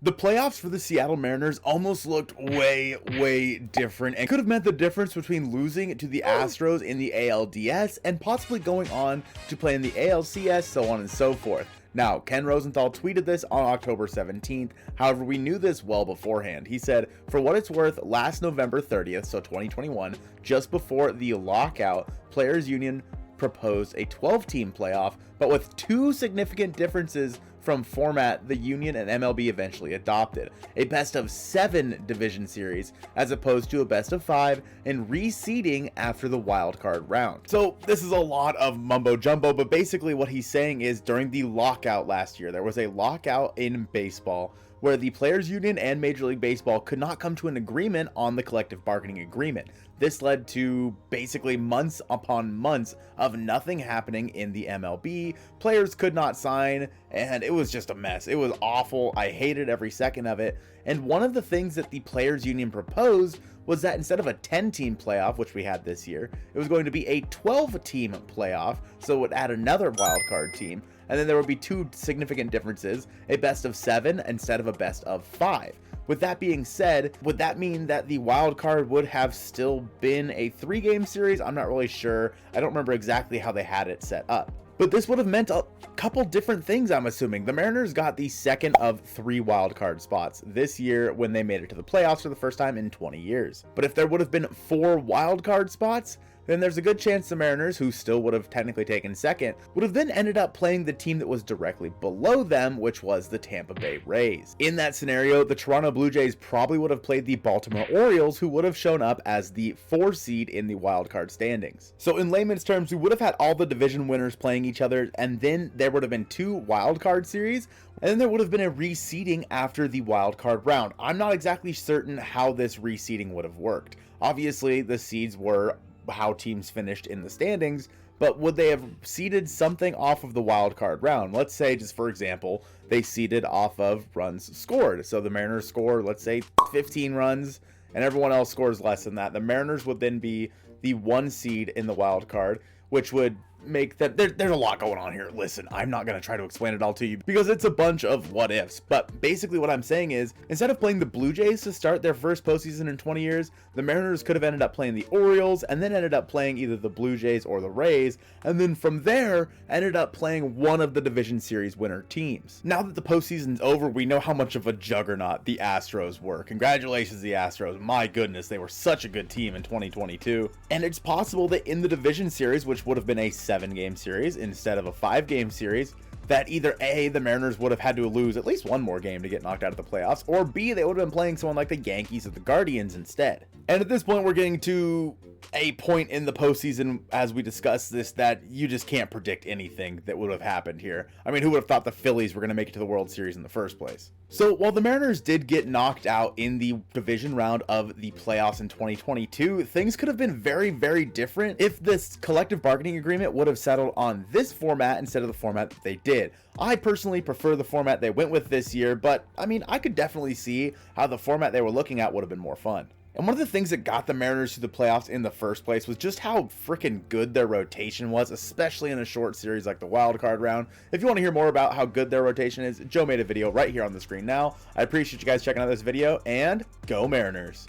The playoffs for the Seattle Mariners almost looked way different and could have meant the difference between losing to the Astros in the ALDS and possibly going on to play in the ALCS, so on and so forth. Now, Ken Rosenthal tweeted this on October 17th, however, we knew this well beforehand. He said, "For what it's worth, last November 30th, so 2021, just before the lockout, Players Union proposed a 12-team playoff, but with two significant differences from format the Union and MLB eventually adopted. A best-of-7 division series, as opposed to a best-of-5, and reseeding after the wild card round." So this is a lot of mumbo-jumbo, but basically what he's saying is during the lockout last year, there was a lockout in baseball where the Players Union and Major League Baseball could not come to an agreement on the collective bargaining agreement. This led to basically months upon months of nothing happening in the MLB. Players could not sign, and it was just a mess. It was awful. I hated every second of it. And one of the things that the Players Union proposed was that instead of a 10-team playoff, which we had this year, it was going to be a 12-team playoff, so it would add another wildcard team. And then there would be two significant differences, a best-of-7 instead of a best-of-5. With that being said, would that mean that the wild card would have still been a 3-game series? I'm not really sure. I don't remember exactly how they had it set up. But this would have meant a couple different things, I'm assuming. The Mariners got the second of 3 wildcard spots this year when they made it to the playoffs for the first time in 20 years. But if there would have been 4 wildcard spots, then there's a good chance the Mariners, who still would have technically taken second, would have then ended up playing the team that was directly below them, which was the Tampa Bay Rays. In that scenario, the Toronto Blue Jays probably would have played the Baltimore Orioles, who would have shown up as the 4 seed in the wildcard standings. So in layman's terms, we would have had all the division winners playing each other, and then there would have been 2 wildcard series, and then there would have been a reseeding after the wildcard round. I'm not exactly certain how this reseeding would have worked. Obviously, the seeds were how teams finished in the standings, but would they have seeded something off of the wild card round? Let's say, just for example, they seeded off of runs scored. So the Mariners score, let's say, 15 runs, and everyone else scores less than that. The Mariners would then be the 1 seed in the wild card, which would make that there's a lot going on here. Listen, I'm not going to try to explain it all to you because it's a bunch of what ifs, but basically what I'm saying is, instead of playing the Blue Jays to start their first postseason in 20 years, the Mariners could have ended up playing the Orioles and then ended up playing either the Blue Jays or the Rays, and then from there ended up playing one of the division series winner teams. Now that the postseason's over, we know how much of a juggernaut the Astros were. Congratulations, the Astros. My goodness, they were such a good team in 2022. And it's possible that in the division series, which would have been a 7-game series instead of a 5-game series, that either A, the Mariners would have had to lose at least one more game to get knocked out of the playoffs, or B, they would have been playing someone like the Yankees or the Guardians instead. And at this point, we're getting to a point in the postseason, as we discuss this, that you just can't predict anything that would have happened here. I mean, who would have thought the Phillies were going to make it to the World Series in the first place? So while the Mariners did get knocked out in the division round of the playoffs in 2022, things could have been very different if this collective bargaining agreement would have settled on this format instead of the format that they did. I personally prefer the format they went with this year, but I mean, I could definitely see how the format they were looking at would have been more fun. And one of the things that got the Mariners to the playoffs in the first place was just how freaking good their rotation was, especially in a short series like the wild card round. If you want to hear more about how good their rotation is, Joe made a video right here on the screen now. I appreciate you guys checking out this video, and go Mariners!